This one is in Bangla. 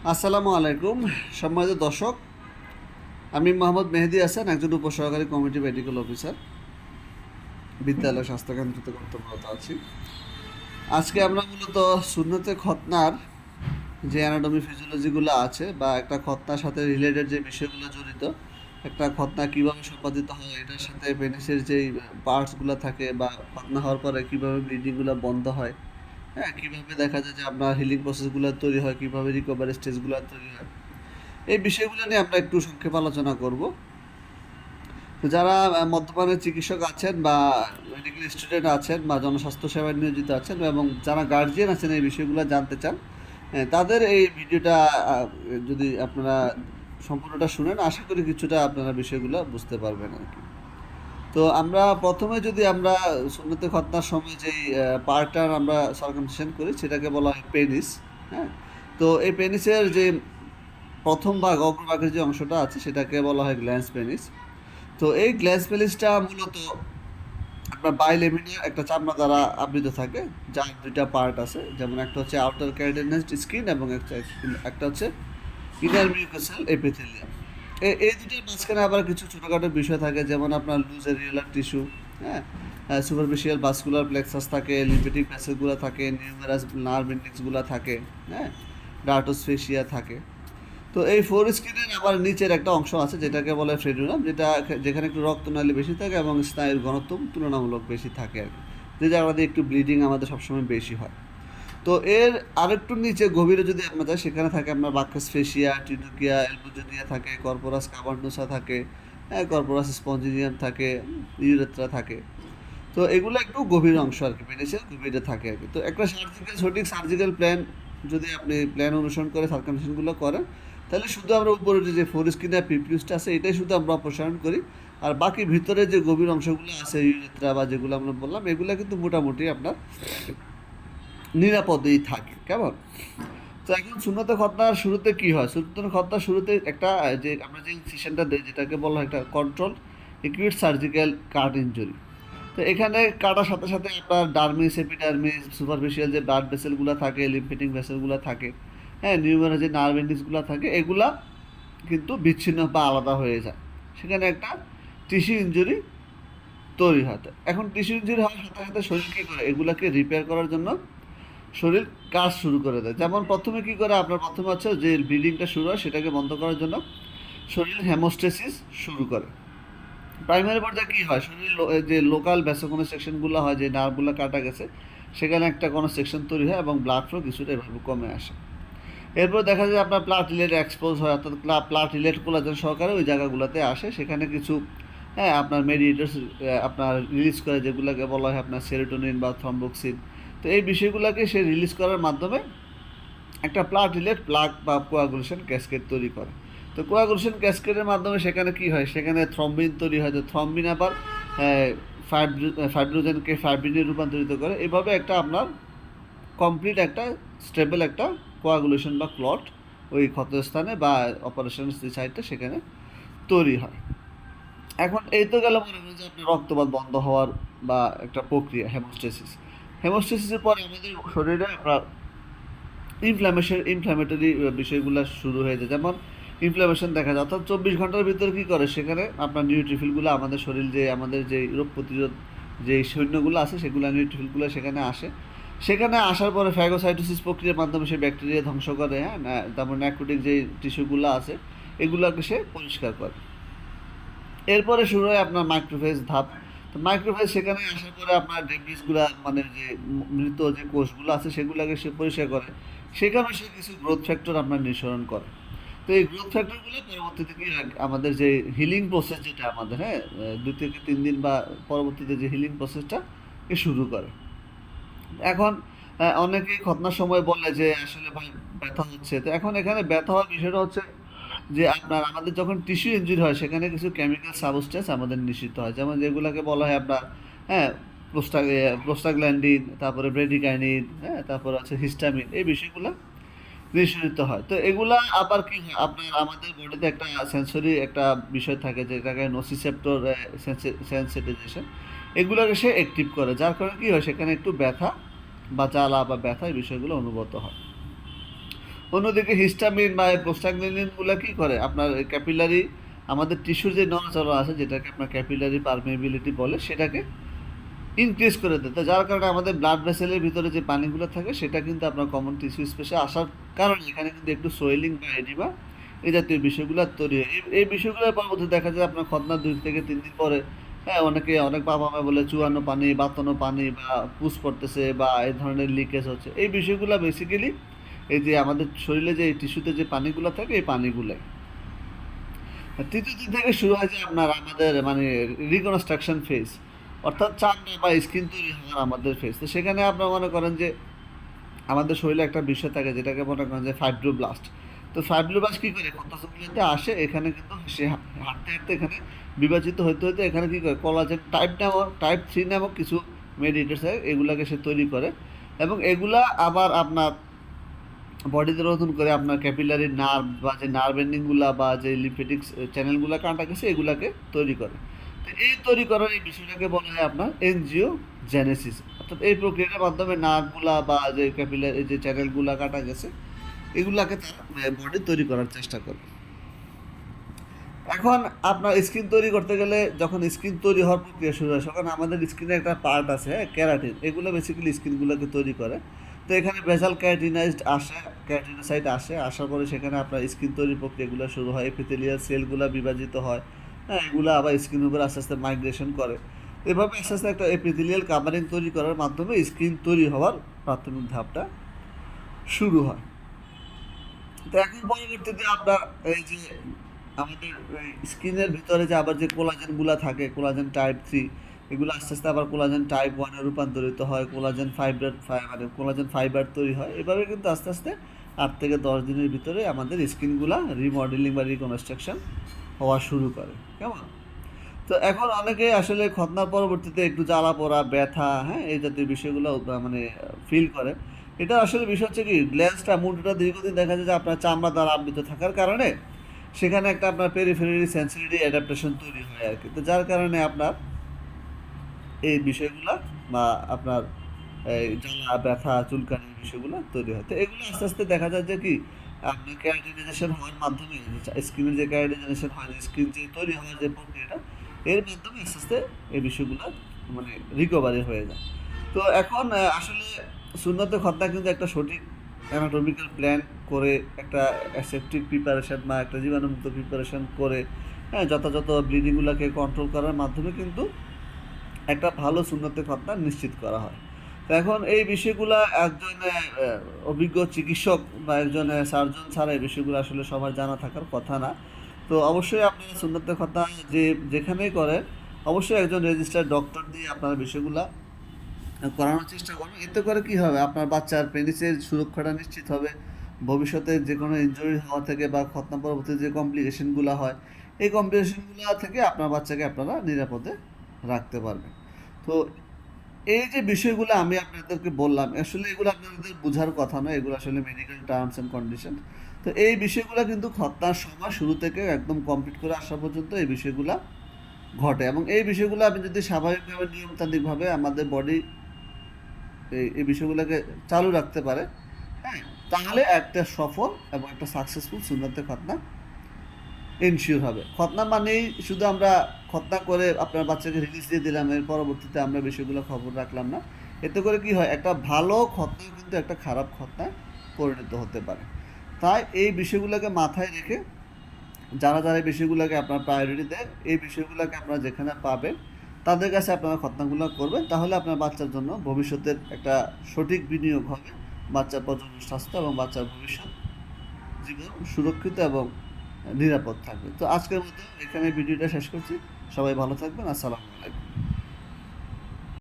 আসসালামু আলাইকুম সম্মানিত দর্শক। আমি মোহাম্মদ মেহেদি হাসান, একজন উপসহকারী কমিটি মেডিকেল অফিসার, বিদ্যালয় স্বাস্থ্যকেন্দ্রতে কর্তব্যরত আছি। আজকে আমরা মূলত সুন্নতে খতনার যে অ্যানাটমি ফিজিওলজিগুলো আছে বা একটা খতনার সাথে রিলেটেড যে বিষয়গুলো জড়িত, একটা খতনা কীভাবে সম্পাদিত হয়, এটার সাথে পেনিসের যেই পার্টসগুলো থাকে বা খতনা হওয়ার পরে কীভাবে ব্লিডিংগুলো বন্ধ হয়, হ্যাঁ, কীভাবে দেখা যায় যে আপনার হিলিং প্রসেসগুলো তৈরি হয়, কীভাবে রিকভারি স্টেজগুলো তৈরি হয়, এই বিষয়গুলো নিয়ে আমরা একটু সংক্ষেপে আলোচনা করব। তো যারা মদ্যপানের চিকিৎসক আছেন বা মেডিকেল স্টুডেন্ট আছেন বা জনস্বাস্থ্য সেবায় নিয়োজিত আছেন এবং যারা গার্জিয়ান আছেন এই বিষয়গুলো জানতে চান, তাদের এই ভিডিওটা যদি আপনারা সম্পূর্ণটা শুনেন, আশা করি কিছুটা আপনারা বিষয়গুলো বুঝতে পারবেন আর কি। তো আমরা প্রথমে যদি আমরা সুন্নতে খতনার সময় যেই পার্টটা আমরা সার্কামসিশন করি সেটাকে বলা হয় পেনিস। হ্যাঁ, তো এই পেনিসের যে প্রথম ভাগ, অগ্রভাগের যে অংশটা আছে সেটাকে বলা হয় গ্ল্যান্স পেনিস। তো এই গ্ল্যান্স পেনিসটা মূলত আপনার বাইলেমিনার একটা চামড়া দ্বারা আবৃত থাকে, যার দুইটা পার্ট আছে, যেমন একটা হচ্ছে আউটার ক্যারাটিনাইজড স্কিন এবং একটা হচ্ছে ইনার মিউকাসাল এপিথেলিয়াম। এই দুটোর মাঝখানে আবার কিছু ছোটোখাটো বিষয় থাকে, যেমন আপনার লুজ এরিওলার টিস্যু, হ্যাঁ, সুপারফিশিয়াল ভাস্কুলার প্লেক্সাস থাকে, লিম্ফেটিক ভেসেলগুলো থাকে, নিউমেরাস নার্ভ এন্ডিংসগুলো থাকে, হ্যাঁ, ডার্টোসফেশিয়া থাকে। তো এই ফোর স্কিনের আবার নিচের একটা অংশ আছে যেটাকে বলে ফ্রেডুনাম, যেখানে একটু রক্তনালী বেশি থাকে এবং স্নায়ুর ঘনত্ব তুলনামূলক বেশি থাকে আর কি, যে জায়গা দিয়ে একটু ব্লিডিং আমাদের সবসময় বেশি হয়। তো এর আরেকটু নিচে গভীরে যদি আমরা যাই, সেখানে থাকে আপনার বাক্কাস ফেসিয়া, টিনুকিয়া, এলবুজেনিয়া থাকে, কর্পোরাস কাভার্নোসা থাকে, হ্যাঁ, কর্পোরাস স্পঞ্জিনিয়াম থাকে, ইউরেথ্রা থাকে। তো এগুলো একটু গভীর অংশ আর কি, পেনিসের গভীরে থাকে আর কি। তো একটা সঠিক সার্জিক্যাল প্ল্যান যদি আপনি প্ল্যান অনুসরণ করে সার্কামসিশনগুলো করেন, তাহলে শুধু আমরা উপরে যে ফোর স্কিন আর পিপিউসটা আছে এটাই শুধু আমরা অপসারণ করি। আর বাকি ভিতরে যে গভীর অংশগুলো আছে, ইউরেথ্রা বা যেগুলো আমরা বললাম, এগুলো কিন্তু মোটামুটি আপনার নিরাপদেই থাকে। কেমন? তো এখন সুন্নতে খতনার শুরুতে কি হয়? সুন্নতে খতনার শুরুতে একটা যে আমরা যে ইনসিশনটা দেই, যেটাকে বলা হয় একটা কন্ট্রোল একিউট সার্জিক্যাল কাট ইনজুরি। তো এখানে কাটার সাথে সাথে আপনার ডার্মিস, এপিডার্মিস, সুপারফিশিয়াল যে ব্লাড ভেসেলগুলো থাকে, লিম্ফেটিক ভেসেলগুলো থাকে, হ্যাঁ, নিউমেরাস যে নার্ভ এন্ডিংসগুলো থাকে, এগুলা কিন্তু বিচ্ছিন্ন বা আলাদা হয়ে যায়। সেখানে একটা টিস্যু ইনজুরি তৈরি হয়। তো এখন টিস্যু ইনজুরি হওয়ার সাথে সাথে শরীর কী করে? এগুলাকে রিপেয়ার করার জন্য শরীর কাজ শুরু করে দেয়। যেমন প্রথমে কী করে? আপনার প্রথমে হচ্ছে যে ব্লিডিংটা শুরু হয় সেটাকে বন্ধ করার জন্য শরীর হেমোস্টেসিস শুরু করে। প্রাইমারি পর্যায়ে কী হয়? শরীর যে লোকাল ভ্যাসোকনস্ট্রাকশনগুলো হয়, যে নার্ভগুলো কাটা গেছে, সেখানে একটা কনস্ট্রাকশন তৈরি হয় এবং ব্লাড ফ্লো কিছুটা এভাবে কমে আসে। এরপর দেখা যায় আপনার প্লাটিলেট এক্সপোজ হয়, অর্থাৎ প্লাটিলেট কোলাজেন সহকারে ওই জায়গাগুলোতে আসে। সেখানে কিছু, হ্যাঁ, আপনার মেডিয়েটার্স আপনার রিলিজ করে, যেগুলোকে বলা হয় আপনার সেরোটোনিন বা থ্রম্বোক্সিন। তো এই বিষয়গুলোকে সে রিলিজ করার মাধ্যমে একটা প্লাটিলেট প্লাক বা কোয়াগুলেশন ক্যাসকেড তৈরি করে। তো কোয়াগুলেশন ক্যাসকেডের মাধ্যমে সেখানে কি হয়? সেখানে থ্রম্বিন তৈরি হয়। তো থ্রম্বিন আবার ফাইব্রোজেনকে ফাইব্রিনে রূপান্তরিত করে। এভাবে একটা আপনার কমপ্লিট একটা স্টেবল একটা কোয়াগুলেশন বা ক্লট ওই ক্ষতস্থানে বা অপারেশনের যে সাইডটা সেখানে তৈরি হয়। এখন এই তো গেল মনে করেন যে আপনার রক্তপাত বন্ধ হওয়ার বা একটা প্রক্রিয়া হেমোস্টেসিস। হেমোস্টেসিসের পরে আমাদের শরীরে আপনার ইনফ্ল্যামেটরি বিষয়গুলো শুরু হয়ে যায়। যেমন ইনফ্ল্যামেশন দেখা যায়, অর্থাৎ 24 ঘন্টার ভিতরে কী করে? সেখানে আপনার নিউট্রিফিলগুলো আমাদের শরীর, যে আমাদের যে রোগ প্রতিরোধ যে সৈন্যগুলো আছে, সেগুলো নিউট্রিফিলগুলো সেখানে আসে। সেখানে আসার পরে ফ্যাগোসাইটোসিস প্রক্রিয়ার মাধ্যমে সে ব্যাকটেরিয়া ধ্বংস করে, হ্যাঁ, তারপর ন্যাক্রোটিক যে টিস্যুগুলো আছে এগুলোকে সে পরিষ্কার করে। এরপরে শুরু হয় আপনার মাইক্রোফেজ ধাপ। তো মাইক্রোফেজ সেখানে আসার পরে আপনার ডেব্রিসগুলা, মানে যে মৃত যে কোষগুলো আছে সেগুলোকে সে পরিষ্কার করে। সেখানে সে কিছু গ্রোথ ফ্যাক্টর আপনার নিঃসরণ করে। তো এই গ্রোথ ফ্যাক্টরগুলো পরবর্তীতে কি হয়? আমাদের যে হিলিং প্রসেস যেটা আমাদের, হ্যাঁ, 2 থেকে 3 দিন বা পরবর্তীতে যে হিলিং প্রসেসটা এ শুরু করে। এখন অনেকেই খতনার সময় বলে যে আসলে ভাই ব্যথা হচ্ছে। তো এখন এখানে ব্যথা হওয়ার বিষয়টা হচ্ছে যে আপনার আমাদের যখন টিস্যু ইনজুরি হয় সেখানে কিছু কেমিক্যাল সাবস্টেন্স আমাদের নিঃসৃত হয়। যেমন যেগুলোকে বলা হয় আপনার, হ্যাঁ, প্রোস্টাগ্ল্যান্ডিন, তারপরে ব্রেডিকাইনিন, হ্যাঁ, তারপরে আছে হিস্টামিন, এই বিষয়গুলো নিঃসৃত হয়। তো এগুলা আবার কি হয়? আপনার আমাদের বডিতে একটা সেন্সরি একটা বিষয় থাকে, যেটাকে নোসিসেপ্টর সেন্সিটাইজেশন, এগুলোকে সে অ্যাক্টিভ করে। যার কারণে কি হয়? সেখানে একটু ব্যথা বা জ্বালা বা ব্যথা এই বিষয়গুলো অনুভূত হয়। অন্যদিকে হিস্টামিন বা প্রোস্টাগ্ল্যান্ডিনগুলো কী করে আপনার ক্যাপিলারি আমাদের টিস্যুর যে নড়াচড়া আছে যেটাকে আপনার ক্যাপিলারি পারমেবিলিটি বলে সেটাকে ইনক্রিজ করে দেয়। তো যার কারণে আমাদের ব্লাড ভেসেলের ভিতরে যে পানিগুলো থাকে সেটা কিন্তু আপনার কমন টিস্যু স্পেসে আসার কারণে এখানে কিন্তু একটু সোয়েলিং বা এডিমা এই জাতীয় বিষয়গুলো তৈরি হয়। এই বিষয়গুলোর পরবর্তী দেখা যায় আপনার খতনা 2 থেকে 3 দিন পরে, হ্যাঁ, অনেক বাবা মা বলে চুয়ানো পানি, বাতানো পানি বা পুষ পড়তেছে বা এই ধরনের লিকেজ হচ্ছে। এই বিষয়গুলো বেসিক্যালি এই যে আমাদের শরীরে যে টিস্যুতে যে পানিগুলো থাকে এই পানিগুলাই। তৃতীয় দিন থেকে শুরু হয় যে আমাদের মানে রিকনস্ট্রাকশন ফেজ, অর্থাৎ চামড়া বা স্কিন তৈরি হওয়ার আমাদের ফেজ। তো সেখানে আপনারা মনে করেন যে আমাদের শরীরে একটা বিষয় থাকে যেটাকে মনে করেন যে ফাইব্রোব্লাস্ট। তো ফাইব্রোব্লাস্ট কী করে ক্ষতগুলোতে আসে, এখানে কিন্তু সে হাঁটতে হাঁটতে এখানে বিভাজিত হতে হতে এখানে কী করে কোলাজেন টাইপ 3 নামক কিছু মেডিয়েটার্স এগুলাকে সে তৈরি করে এবং এগুলা আবার আপনার বডিতে নতুন করে আপনার ক্যাপিলারি নার্ভ বা যে নার্ভ এন্ডিংগুলা বা যে লিম্ফেটিক্স চ্যানেলগুলো কাটা গেছে এগুলাকে তৈরি করে। তো এই তৈরি করার এই বিষয়টাকে বলা হয় আপনার এনজিওজেনেসিস, অর্থাৎ এই প্রক্রিয়ার মাধ্যমে নার্ভগুলা বা যে ক্যাপিলারি যে চ্যানেলগুলা কাটা গেছে এগুলাকে তারা বডি তৈরি করার চেষ্টা করে। এখন আপনার স্কিন তৈরি করতে গেলে যখন স্কিন তৈরি হওয়ার প্রক্রিয়া শুরু হয় তখন আমাদের স্কিনে একটা পার্ট আছে, হ্যাঁ, ক্যারাটিন, এগুলো বেসিক্যালি স্কিনগুলোকে তৈরি করে। তো এখানে বেসাল ক্যারাটিনোসাইট আসার পরে সেখানে আপনার স্কিন তৈরি প্রক্রিয়াগুলো শুরু হয়, এপিথেলিয়াল সেলগুলো বিভাজিত হয়, হ্যাঁ, এগুলো আবার স্কিন উপর আস্তে আস্তে মাইগ্রেশন করে। এভাবে আস্তে আস্তে একটা এপিথেলিয়াল কাভারিং তৈরি করার মাধ্যমে স্কিন তৈরি হওয়ার প্রাথমিক ধাপটা শুরু হয়। তো এখন পরবর্তীতে আপনার এই যে আমাদের স্কিনের ভিতরে যে আবার যে কোলাজেনগুলো থাকে, কোলাজেন টাইপ 3, এগুলো আস্তে আস্তে আবার কোলাজেন টাইপ 1 এ রূপান্তরিত হয়, মানে কোলাজেন ফাইবার তৈরি হয়। এভাবে কিন্তু আস্তে আস্তে 8 থেকে 10 দিনের ভিতরে আমাদের স্কিনগুলা রিমডেলিং বা রিকনস্ট্রাকশন হওয়া শুরু করে। কেমন? তো এখন অনেকে আসলে খতনার পরবর্তীতে একটু জ্বালা পোড়া, ব্যথা, হ্যাঁ, এই জাতীয় বিষয়গুলো মানে ফিল করে। এটা আসলে বিষয় হচ্ছে কি, গ্ল্যান্সটা মুন্ডুটা দীর্ঘদিন দেখা যায় যে আপনার চামড়া দ্বারা আবৃত থাকার কারণে সেখানে একটা আপনার পেরিফেরারি সেন্সিটিভ অ্যাডাপ্টেশন তৈরি হয় আর কি। তো যার কারণে আপনার এই বিষয়গুলো বা আপনার এই জ্বালা, ব্যথা, চুলকানি বিষয়গুলো তৈরি হয়। তো এগুলো আস্তে আস্তে দেখা যায় যে কি আপনার ক্যারাটিনাইজেশন হওয়ার মাধ্যমে স্কিনের যে ক্যারাটিনাইজেশন হয়, স্কিন যে তৈরি হওয়ার যে প্রক্রিয়াটা এর মাধ্যমে আস্তে আস্তে এই বিষয়গুলো মানে রিকভারি হয়ে যায়। তো এখন আসলে সুন্নতে খতনা কিন্তু একটা সঠিক অ্যানাটমিক্যাল প্ল্যান করে একটা অ্যাসেপটিক প্রিপারেশন বা একটা জীবাণুমুক্ত প্রিপারেশন করে, হ্যাঁ, যথাযথ ব্লিডিংগুলোকে কন্ট্রোল করার মাধ্যমে কিন্তু একটা ভালো সুন্নতে খতনা নিশ্চিত করা হয়। তো এখন এই বিষয়গুলো একজন অভিজ্ঞ চিকিৎসক বা একজন সার্জন ছাড়া এই বিষয়গুলো আসলে সবার জানা থাকার কথা না। তো অবশ্যই আপনারা সুন্নতে খতনা যেখানেই করেন অবশ্যই একজন রেজিস্টার্ড ডক্টর দিয়ে আপনারা বিষয়গুলো করানোর চেষ্টা করবেন। এতে করে কি হবে, আপনার বাচ্চার পেনিসের সুরক্ষাটা নিশ্চিত হবে। ভবিষ্যতে যে কোনো ইনজুরি হওয়া থেকে বা খতনা পরবর্তী যে কমপ্লিকেশনগুলো হয় এই কমপ্লিকেশনগুলো থেকে আপনার বাচ্চাকে আপনারা নিরাপদে রাখতে পারবেন। তো এই যে বিষয়গুলো আমি আপনাদেরকে বললাম আসলে এগুলো আপনাদের বোঝার কথা নয়, এগুলো আসলে মেডিকেল টার্মস অ্যান্ড কন্ডিশন। তো এই বিষয়গুলো কিন্তু খতনার সময় শুরু থেকে একদম কমপ্লিট করে আসা পর্যন্ত এই বিষয়গুলো ঘটে এবং এই বিষয়গুলো আপনি যদি স্বাভাবিকভাবে নিয়মতান্ত্রিকভাবে আমাদের বডি এই বিষয়গুলোকে চালু রাখতে পারে, হ্যাঁ, তাহলে একটা সফল এবং একটা সাকসেসফুল সুন্নতে খতনা এনশিওর হবে। খতনা মানেই শুধু আমরা খতনা করে আপনার বাচ্চাকে রিলিজ দিয়ে দিলাম, এর পরবর্তীতে আমরা বিষয়গুলো খবর রাখলাম না। এতে করে কি হয়, একটা ভালো খতনা কিন্তু একটা খারাপ খতনায় পরিণত হতে পারে। তাই এই বিষয়গুলোকে মাথায় রেখে যারা এই বিষয়গুলোকে আপনার প্রায়োরিটি দেন, এই বিষয়গুলোকে আপনারা যেখানে পাবেন তাদের কাছে আপনারা খতনাগুলো করবেন, তাহলে আপনার বাচ্চার জন্য ভবিষ্যতের একটা সঠিক বিনিয়োগ হবে। বাচ্চার প্রজনন স্বাস্থ্য এবং বাচ্চার ভবিষ্যৎ জীবন সুরক্ষিত এবং নিরাপদ থাকবে। তো আজকের মতো এখানে ভিডিওটা শেষ করছি। সবাই ভালো থাকবেন। আসসালামু আলাইকুম।